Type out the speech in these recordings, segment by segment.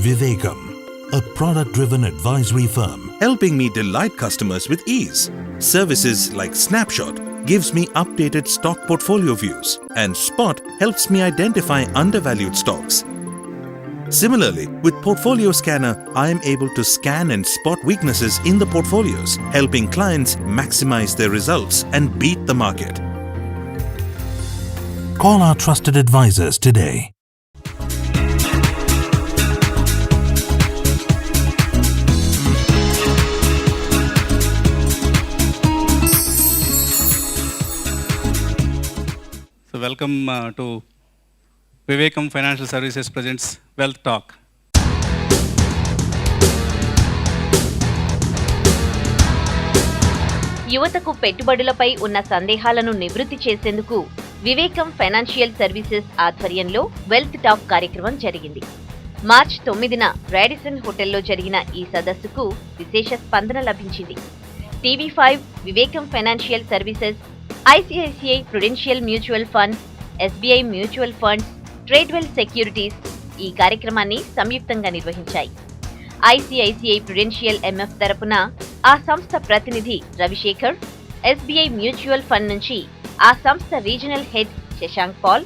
Vivekam, a product-driven advisory firm, helping me delight customers with ease. Services like Snapshot gives me updated stock portfolio views, and Spot helps me identify undervalued stocks. Similarly, with Portfolio Scanner, I am able to scan and spot weaknesses in the portfolios, helping clients maximize their results and beat the market. Call our trusted advisors today. So welcome to VVK Financial Services presents Wealth Talk. యువతకు పెట్టుబడులపై ఉన్న సందేహాలను నివృత్తి చేసేందుకు వివేకం financial services ఆధ్వర్యంలో wealth talk కార్యక్రమం జరిగింది. మార్చి 9న రాడిసన్ హోటల్లో జరిగిన ఈ సదస్సుకు విశేష స్పందన లభించింది. TV five, Vivekam financial services, ICICI prudential mutual funds, SBI mutual funds, Tradewell securities ఈ కార్యక్రమాన్ని సంయుక్తంగా నిర్వహించాయి. ఐసిఐసిఐ ప్రుడెన్షియల్ ఎంఎఫ్ తరపున ఆ సంస్థ ప్రతినిధి Ravi Shekhar, SBI mutual fund నుంచి ఆ సంస్థ regional head Shashank Pal,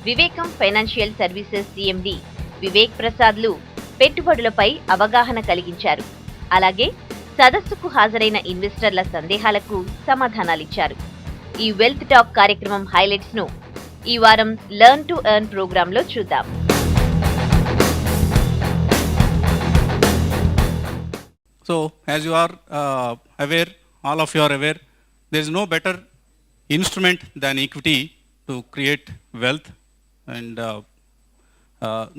Vivekam financial services CMD Vivek ప్రసాద్లు పెట్టుబడులపై అవగాహన కలిగించారు. అలాగే సదస్సుకు హాజరైన ఇన్వెస్టర్ల సందేహాలకు సమాధానాలిచ్చారు. ఈ వెల్త్ టాక్ కార్యక్రమం హైలైట్స్ ను ఈ వారం లెర్న్ టు ఎర్న్ ప్రోగ్రాంలో చూద్దాం. So as you are aware, all of you are aware, there is no better instrument than equity to create wealth, and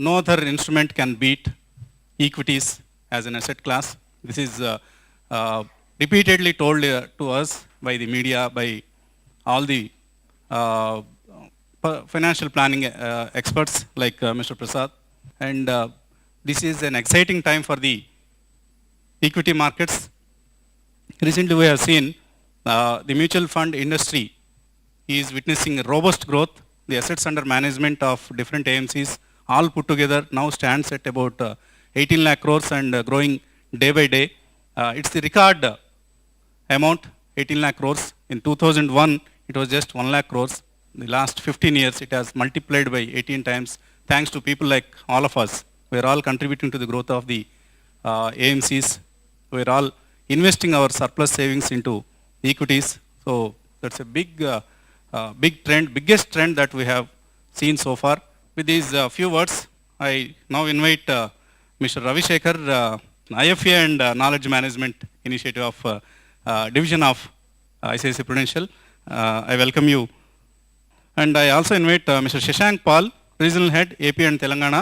no other instrument can beat equities as an asset class. This is repeatedly told to us by the media, by all the financial planning experts like Mr. Prasad, and this is an exciting time for the equity markets. Recently we have seen the mutual fund industry is witnessing robust growth. The assets under management of different AMCs all put together now stands at about 18 lakh crores and growing day by day. It's the record amount, 18 lakh crores. In 2001 it was just 1 lakh crores. In the last 15 years it has multiplied by 18 times thanks to people like all of us. We are all contributing to the growth of the AMCs. We are all investing our surplus savings into equities. So that's a big trend, biggest trend that we have seen so far. With these few words, I now invite Mr. Ravi Sekhar, IFA and Knowledge Management Initiative of Division of ICICI Prudential. I welcome you. And I also invite Mr. Shashank Paul, Regional Head, AP and Telangana,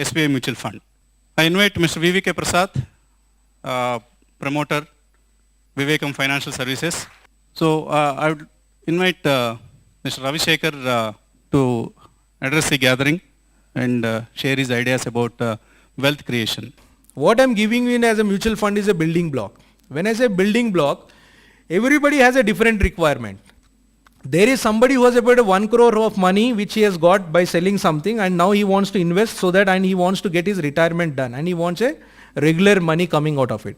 SBI Mutual Fund. I invite Mr. VVK Prasad, Promoter, Vivekam Financial Services. So I would invite Mr. Ravi Sekhar to address the gathering and share his ideas about wealth creation. What I'm giving you as a mutual fund is a building block. When I say building block, everybody has a different requirement. There is somebody who has about 1 crore of money which he has got by selling something, and now he wants to invest so that, and he wants to get his retirement done, and he wants a regular money coming out of it.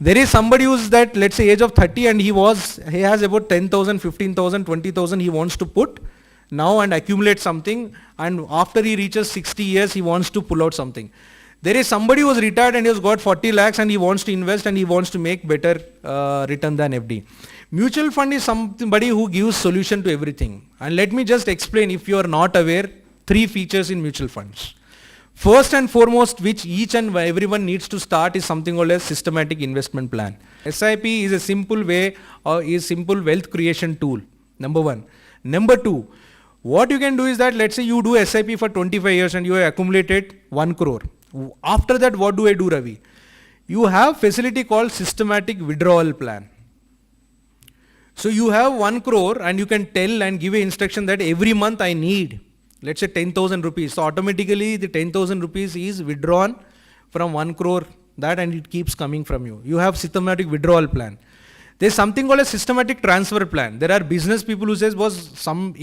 There is somebody who's that, let's say, age of 30, and he has about 10,000, 15,000, 20,000 he wants to put now and accumulate something, and after he reaches 60 years he wants to pull out something. There is somebody who is retired and he has got 40 lakhs and he wants to invest and he wants to make better return than FD. Mutual fund is somebody who gives solution to everything. And let me just explain, if you are not aware, 3 features in mutual funds. First and foremost, which each and everyone needs to start, is something called a systematic investment plan. SIP is a simple way or is simple wealth creation tool. Number 1. Number 2, what you can do is that, let's say you do SIP for 25 years and you have accumulated 1 crore. After that, what do I do, Ravi? You have facility called systematic withdrawal plan. So you have 1 crore and you can tell and give an instruction that every month I need, let's say 10,000 rupees. So automatically the 10,000 rupees is withdrawn from 1 crore that, and it keeps coming from you. You have systematic withdrawal plan. There's something called a systematic transfer plan. There are business people who says, boss,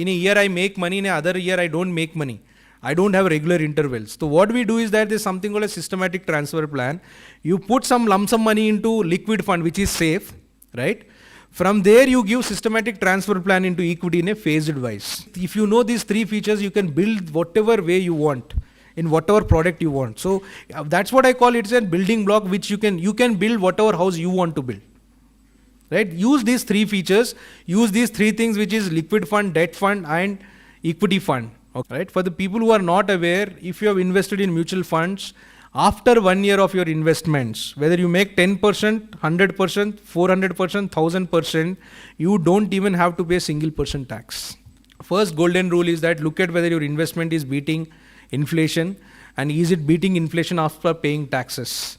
in a year I make money, in another year I don't make money. I don't have regular intervals. So what we do is that there's something called a systematic transfer plan. You put some lump sum money into liquid fund, which is safe, right? From there, you give systematic transfer plan into equity in a phased wise. If you know these three features, you can build whatever way you want in whatever product you want. So that's what I call it's a building block which you can build whatever house you want to build. Right? Use these three features, use these three things, which is liquid fund, debt fund and equity fund. Okay. Right? For the people who are not aware, if you have invested in mutual funds, after 1 year of your investments, whether you make 10%, 100%, 400%, 1000%, you don't even have to pay a single percent tax. First golden rule is that look at whether your investment is beating inflation and is it beating inflation after paying taxes.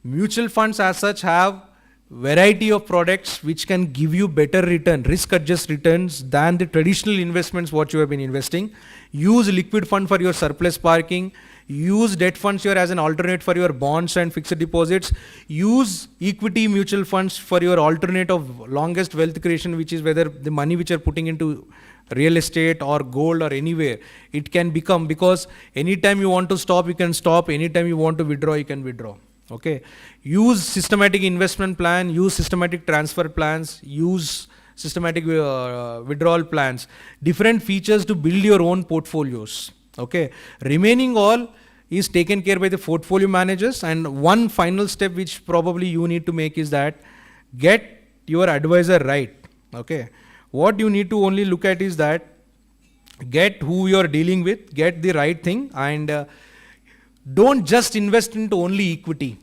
Mutual funds as such have variety of products which can give you better return, risk adjusted returns than the traditional investments what you have been investing. Use liquid fund for your surplus parking. Use debt funds here as an alternate for your bonds and fixed deposits. Use equity mutual funds for your alternate of longest wealth creation, which is whether the money which you're putting into real estate or gold or anywhere, it can become, because anytime you want to stop, you can stop. Anytime you want to withdraw, you can withdraw. Okay. Use systematic investment plan, use systematic transfer plans, use systematic withdrawal plans, different features to build your own portfolios. Okay. Remaining all is taken care by the portfolio managers. And one final step which probably you need to make is that get your advisor right. Okay. What you need to only look at is that get who you are dealing with, get the right thing, and don't just invest into only equity.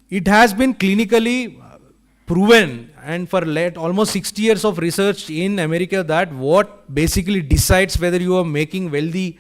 It has been clinically proven, and for almost 60 years of research in America, that what basically decides whether you are making wealthy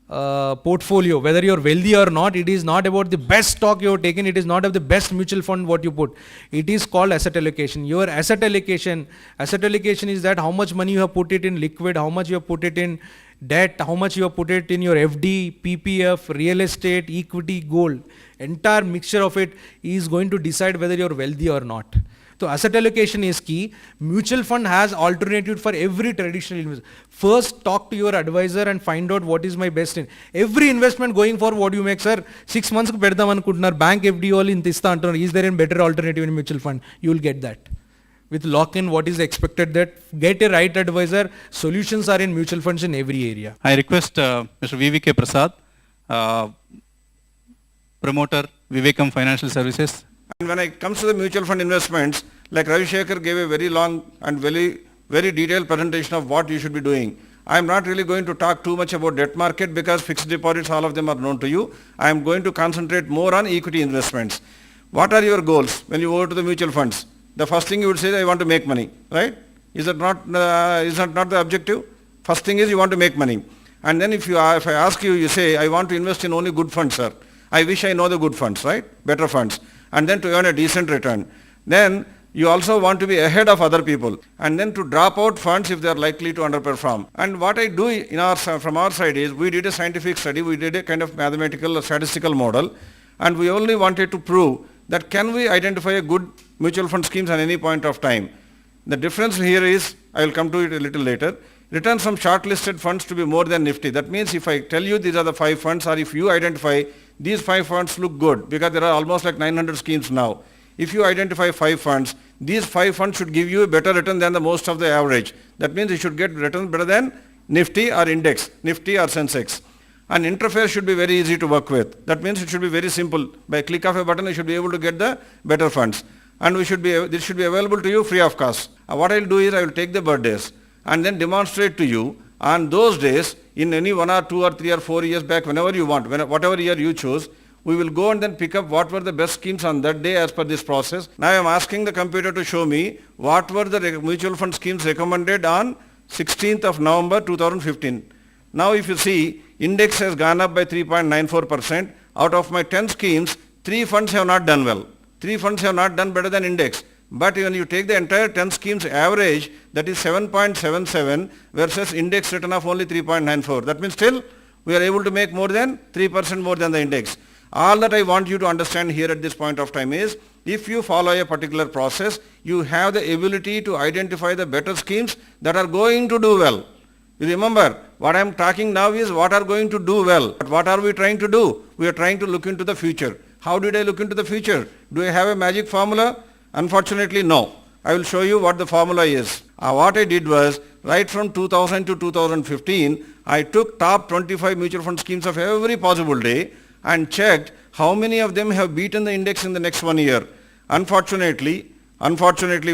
portfolio, whether you're wealthy or not, it is not about the best stock you have taken, it is not of the best mutual fund what you put. It is called asset allocation. Your asset allocation is that how much money you have put it in liquid, how much you have put it in debt, how much you have put it in your FD, PPF, real estate, equity, gold. Entire mixture of it is going to decide whether you're wealthy or not. So asset allocation is key. Mutual fund has alternative for every traditional investor. First talk to your advisor and find out what is my best in. Every investment going for what you make, sir, 6 months ku pedam anukuntunnaru, bank FD all inta ista antunnaru. Is there a better alternative in mutual fund? You will get that. With lock-in, what is expected, that get a right advisor. Solutions are in mutual funds in every area. I request Mr. VVK Prasad, promoter, VVK Financial Services. And when it comes to the mutual fund investments, like Ravi Sekhar gave a very long and very detailed presentation of what you should be doing. I am not really going to talk too much about debt market because fixed deposits, all of them are known to you. I am going to concentrate more on equity investments. What are your goals when you go to the mutual funds? The first thing you would say is, I want to make money, right? Is that not the objective? First thing is you want to make money. And then if I ask you, you say, I want to invest in only good funds, sir. I wish I know the good funds, right? Better funds. And then to earn a decent return. Then you also want to be ahead of other people. And then to drop out funds if they are likely to underperform. And what I do from our side is, we did a scientific study, we did a kind of mathematical or statistical model, and we only wanted to prove that can we identify a good mutual fund schemes at any point of time. The difference here is, I will come to it a little later, returns from shortlisted funds to be more than Nifty. That means if I tell you these are the 5 funds, or if you identify these 5 funds look good, because there are almost like 900 schemes now. If you identify 5 funds, these 5 funds should give you a better return than the most of the average. That means you should get returns better than Nifty or index, Nifty or Sensex. And interface should be very easy to work with. That means it should be very simple. By click of a button, you should be able to get the better funds. And this should be available to you free of cost. What I will do is I will take the birthdays and then demonstrate to you on those days in any 1 or 2 or 3 or 4 years back, whenever you want, whatever year you choose, we will go and then pick up what were the best schemes on that day as per this process. Now I am asking the computer to show me what were the mutual fund schemes recommended on 16th of November 2015. Now if you see, index has gone up by 3.94%. Out of my 10 schemes, 3 funds have not done well. 3 funds have not done better than index. But when you take the entire 10 schemes average, that is 7.77 versus index return of only 3.94. That means still we are able to make more than 3% more than the index. All that I want you to understand here at this point of time is, if you follow a particular process, you have the ability to identify the better schemes that are going to do well. You remember, What I am talking now is what are going to do well. But what are we trying to do? We are trying to look into the future. How did I look into the future? Do I have a magic formula? Unfortunately, no. I will show you what the formula is. What I did was, right from 2000 to 2015, I took top 25 mutual fund schemes of every possible day and checked how many of them have beaten the index in the next 1 year. Unfortunately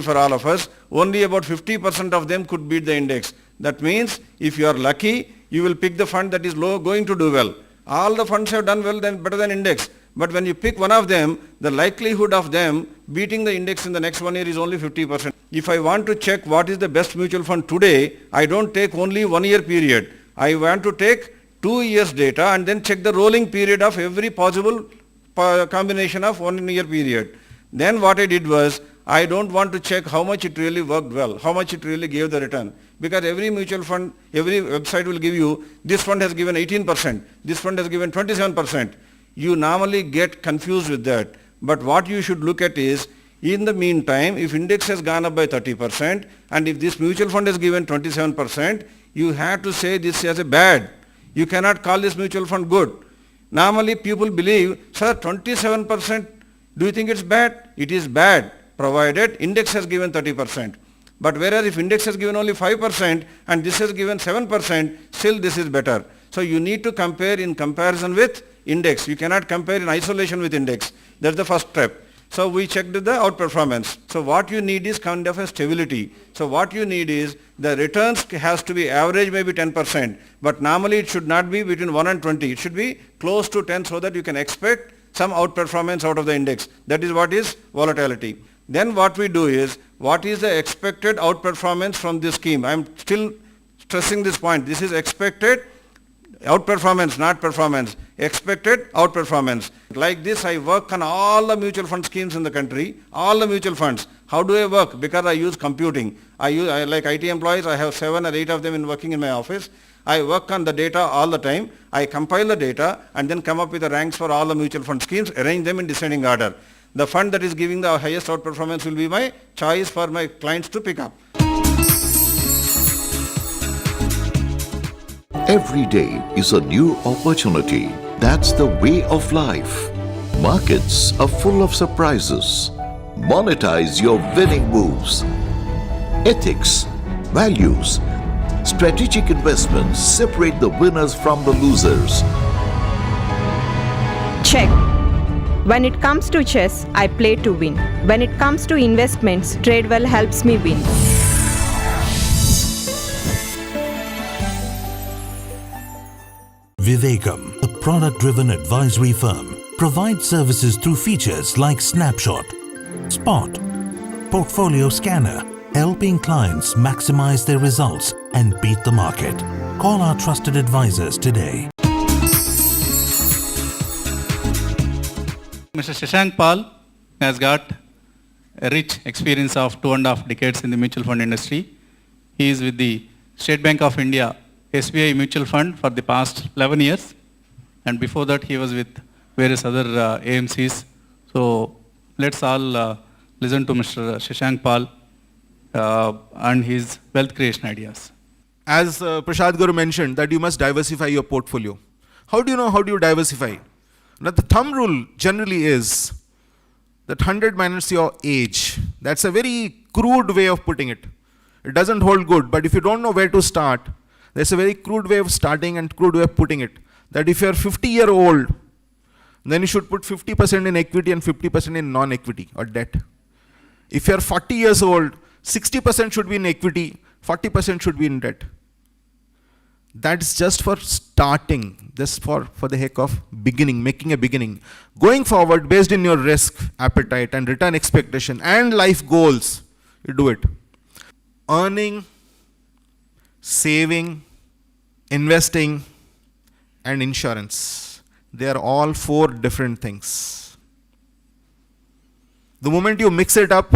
for all of us, only about 50% of them could beat the index. That means if you are lucky, you will pick the fund that is going to do well. All the funds have done well, better than index. But when you pick one of them, the likelihood of them beating the index in the next 1 year is only 50%. If I want to check what is the best mutual fund today, I don't take only 1 year period. I want to take 2 years data and then check the rolling period of every possible combination of 1 year period. Then what I did was, I don't want to check how much it really worked well, how much it really gave the return. Because every mutual fund, every website will give you, this fund has given 18%, this fund has given 27%. You normally get confused with that. But what you should look at is, in the meantime, if index has gone up by 30% and if this mutual fund has given 27%, you have to say this as a bad. You cannot call this mutual fund good. Normally people believe, sir, 27%, do you think it's bad? It is bad, provided index has given 30%. But whereas if index has given only 5% and this has given 7%, still this is better. So you need to compare in comparison with index. You cannot compare in isolation with index. That's the first step. So we checked the outperformance. So what you need is kind of a stability. So what you need is the returns has to be average maybe 10%, but normally it should not be between 1 and 20. It should be close to 10 so that you can expect some outperformance out of the index. That is what is volatility. Then what we do is, what is the expected outperformance from this scheme? I am still stressing this point. This is expected outperformance, not performance. Expected outperformance. Like this, I work on all the mutual fund schemes in the country, all the mutual funds. How do I work? Because I use computing. Like IT employees, I have 7 or 8 of them working in my office. I work on the data all the time. I compile the data and then come up with the ranks for all the mutual fund schemes, arrange them in descending order. The fund that is giving the highest outperformance will be my choice for my clients to pick up. Every day is a new opportunity. That's the way of life. Markets are full of surprises. Monetize your winning moves. Ethics, values, strategic investments separate the winners from the losers. Check. When it comes to chess, I play to win. When it comes to investments, TradeWell helps me win. Vivekam, a product-driven advisory firm, provides services through features like Snapshot, Spot, Portfolio Scanner, helping clients maximize their results and beat the market. Call our trusted advisors today. Mr. Shashank Paul has got a rich experience of 2.5 decades in the mutual fund industry. He is with the State Bank of India SBI Mutual Fund for the past 11 years, and before that he was with various other AMCs. So let's all listen to Mr. Shashank Paul and his wealth creation ideas. As Prasad Guru mentioned, that you must diversify your portfolio. How do you know how do you diversify? Now the thumb rule generally is that 100 minus your age. That's a very crude way of putting it. It doesn't hold good, but if you don't know where to start, there's a very crude way of starting and crude way of putting it. That if you're 50-year-old, then you should put 50% in equity and 50% in non-equity or debt. If you're 40 years old, 60% should be in equity, 40% should be in debt. That's just for starting, just for the heck of beginning, making a beginning. Going forward, based on your risk, appetite and return expectation and life goals, you do it. Earning, saving, investing and insurance. They are all 4 different things. The moment you mix it up,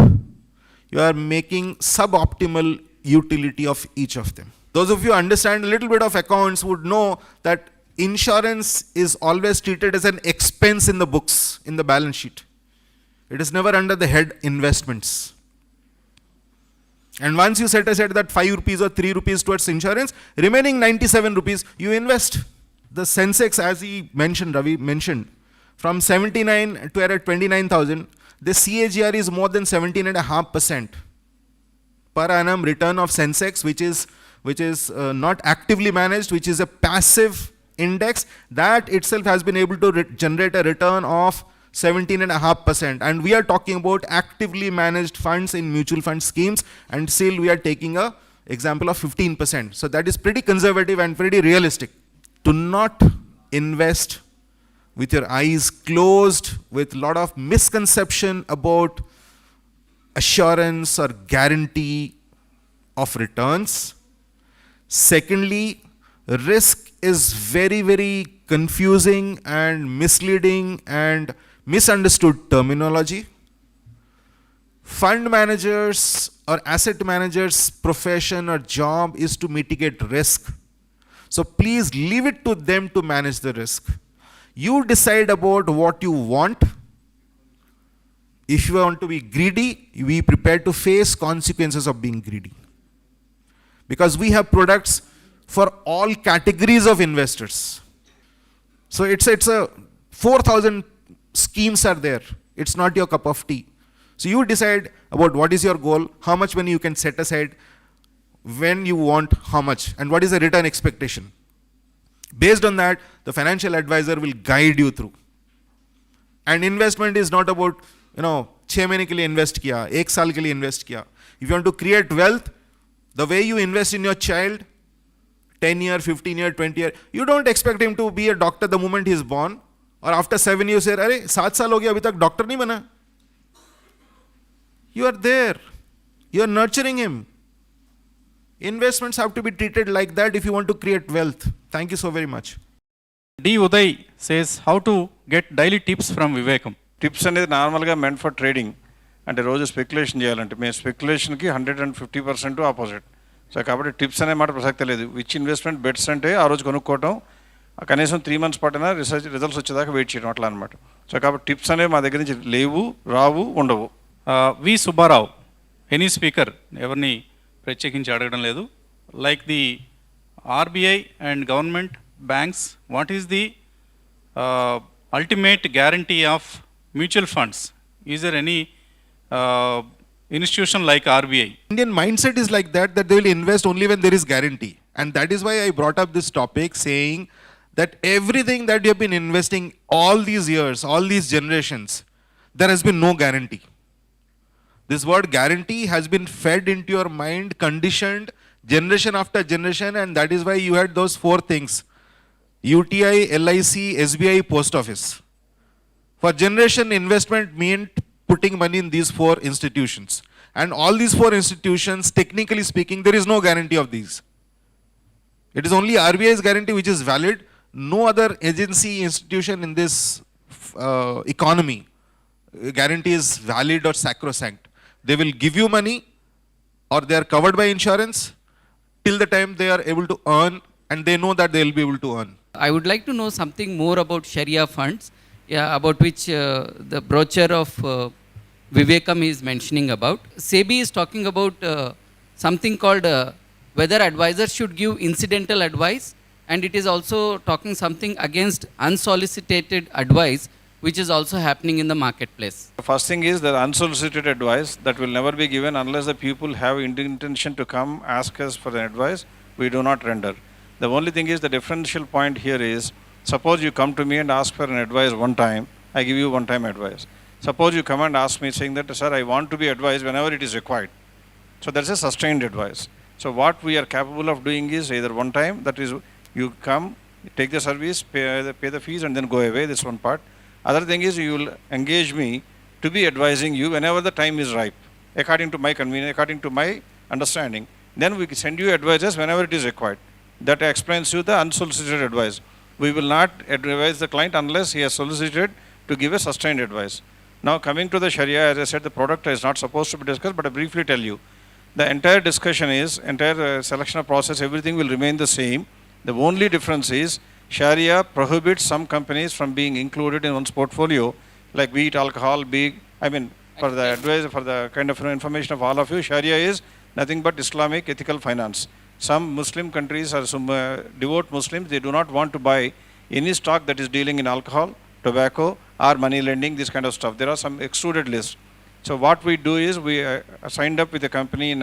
you are making suboptimal utility of each of them. Those of you who understand a little bit of accounts would know that insurance is always treated as an expense in the books, in the balance sheet. It is never under the head investments. And once you set aside that 5 rupees or 3 rupees towards insurance, remaining 97 rupees, you invest. The Sensex, as he mentioned, Ravi mentioned, from 79 to at 29,000, the CAGR is more than 17.5% per annum return of Sensex, which is not actively managed, which is a passive index, that itself has been able to generate a return of 17.5%. And we are talking about actively managed funds in mutual fund schemes, and still we are taking a example of 15%. So that is pretty conservative and pretty realistic. Do not invest with your eyes closed, with a lot of misconception about assurance or guarantee of returns. Secondly, risk is very, very confusing and misleading and misunderstood terminology. Fund managers or asset managers' profession or job is to mitigate risk. So please leave it to them to manage the risk. You decide about what you want. If you want to be greedy, be prepared to face consequences of being greedy. Because we have products for all categories of investors. So it's a 4,000 schemes are there. It's not your cup of tea. So you decide about what is your goal, how much money you can set aside, when you want how much, and what is the return expectation. Based on that, the financial advisor will guide you through. And investment is not about, 6 महीने के लिए invest किया, 1 साल के लिए invest किया. If you want to create wealth, the way you invest in your child, 10 year, 15 year, 20 year, you don't expect him to be a doctor the moment he is born, or after 7 years, say, अरे 7 साल हो गया अभी तक doctor नहीं बना. You are there. You are nurturing him. Investments have to be treated like that if you want to create wealth. Thank you so very much. D. Uday says how to get daily tips from Vivekam. Tips అనేది నార్మల్గా meant for trading, అంటే రోజు speculation చేయాలంటే మేము స్పెక్యులేషన్కి 150% opposite. So కాబట్టి tips అనే మాట ప్రసక్తే లేదు. విచ్ ఇన్వెస్ట్మెంట్ బెట్స్ అంటే ఆ రోజు కొనుక్కోవటం, కనీసం 3 months పట్టినా రిజల్ట్స్ వచ్చేదాకా వెయిట్ చేయడం అట్లా అనమాట. సో కాబట్టి టిప్స్ అనేవి మా దగ్గర నుంచి లేవు, రావు, ఉండవు. వి సుబ్బారావు, ఎనీ స్పీకర్, ఎవరిని ప్రత్యేకించి అడగడం లేదు. Like the RBI and government banks, what is the ultimate guarantee of mutual funds? Is there any institution like RBI? Indian mindset is like that they will invest only when there is guarantee. And that is why I brought up this topic, saying that everything that you have been investing all these years, all these generations, there has been no guarantee. This word guarantee has been fed into your mind, conditioned generation after generation, and that is why you had those 4 things: UTI, LIC, SBI, post office. For generation, investment meant putting money in these 4 institutions. And all these 4 institutions, technically speaking, there is no guarantee of these. It is only RBI's guarantee which is valid. No other agency, institution in this economy guarantee is valid or sacrosanct. They will give you money, or they are covered by insurance till the time they are able to earn, and they know that they will be able to earn. I would like to know something more about Sharia funds, about which the brochure of Vivekam is mentioning about. SEBI is talking about something called whether advisors should give incidental advice, and it is also talking something against unsolicited advice, which is also happening in the marketplace. The first thing is that unsolicited advice that will never be given unless the people have intention to come ask us for an advice. We do not render. The only thing is, the differential point here is, suppose you come to me and ask for an advice one time, I give you one time advice. Suppose you come and ask me saying that, sir, I want to be advised whenever it is required. So that's a sustained advice. So what we are capable of doing is either one time, that is you come, take the service, pay the fees and then go away. This one part. Other thing is, you will engage me to be advising you whenever the time is ripe, according to my convenience, according to my understanding. Then we send you advices whenever it is required. That explains you the unsolicited advice. We will not advise the client unless he has solicited to give a sustained advice. Now coming to the Sharia, as I said, the product is not supposed to be discussed, but I briefly tell you. The entire discussion is, entire selection of process, everything will remain the same. The only difference is, Sharia prohibits some companies from being included in one's portfolio, like be it alcohol, for the advice, for the kind of information of all of you, Sharia is nothing but Islamic ethical finance. Some Muslim countries are some devout Muslims, they do not want to buy any stock that is dealing in alcohol, tobacco or money lending, this kind of stuff. There are some excluded lists. So what we do is we signed up with a company in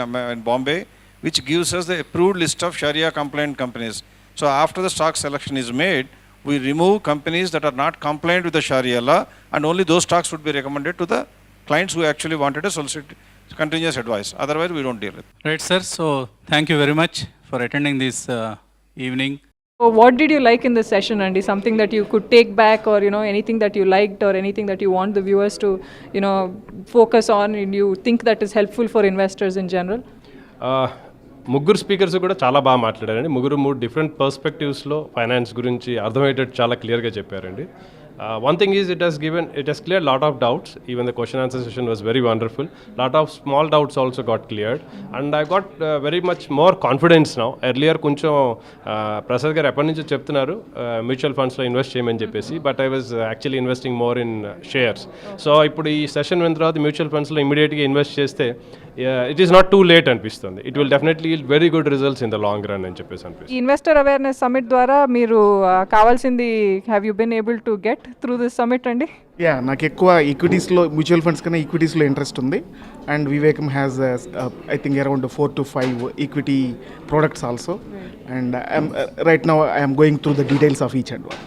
Bombay which gives us the approved list of Sharia compliant companies. So after the stock selection is made, we remove companies that are not compliant with the Sharia law, and only those stocks would be recommended to the clients who actually wanted a continuous advice. Otherwise, we don't deal with it. Right, sir. So thank you very much for attending this evening. So what did you like in the session, Andy? Something that you could take back, or anything that you liked, or anything that you want the viewers to focus on, and you think that is helpful for investors in general? ముగ్గురు speakers కూడా చాలా బాగా మాట్లాడారండి. మూడు different పర్స్పెక్టివ్స్లో finance గురించి అర్థమయ్యేటట్టు చాలా క్లియర్గా చెప్పారండి. One thing is it has cleared lot of doubts. Even the question answer session was very wonderful. Lot of small doubts also got cleared, and I got very much more confidence now. Earlier కొంచెం ప్రసాద్ గారు ఎప్పటి నుంచో చెప్తున్నారు mutual ఫండ్స్లో invest చేయమని చెప్పేసి, but I was actually investing more in shares. So ఇప్పుడు ఈ సెషన్ విన్న తర్వాత మ్యూచువల్ ఫండ్స్లో ఇమీడియట్గా ఇన్వెస్ట్ చేస్తే it is not too late అనిపిస్తుంది. It will definitely very good results in the long run అని చెప్పేసి అనిపిస్తుంది. ఇన్వెస్టర్ అవేర్నెస్ సమిట్ ద్వారా మీరు కావాల్సింది have you been able to get through this summit అండి? నాకు ఎక్కువ ఈక్విటీస్లో, మ్యూచువల్ ఫండ్స్ కన్నా ఈక్విటీస్లో ఇంట్రెస్ట్ ఉంది. And Vivekam has I think around 4 to 5 equity products also. And right now I'm going through the details of each and one.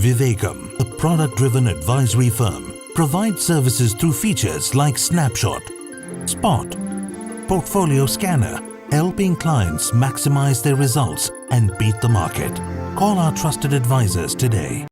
Vivekam, a product-driven advisory firm, provides services through features like Snapshot, Spot, Portfolio Scanner, helping clients maximize their results and beat the market. Call our trusted advisors today.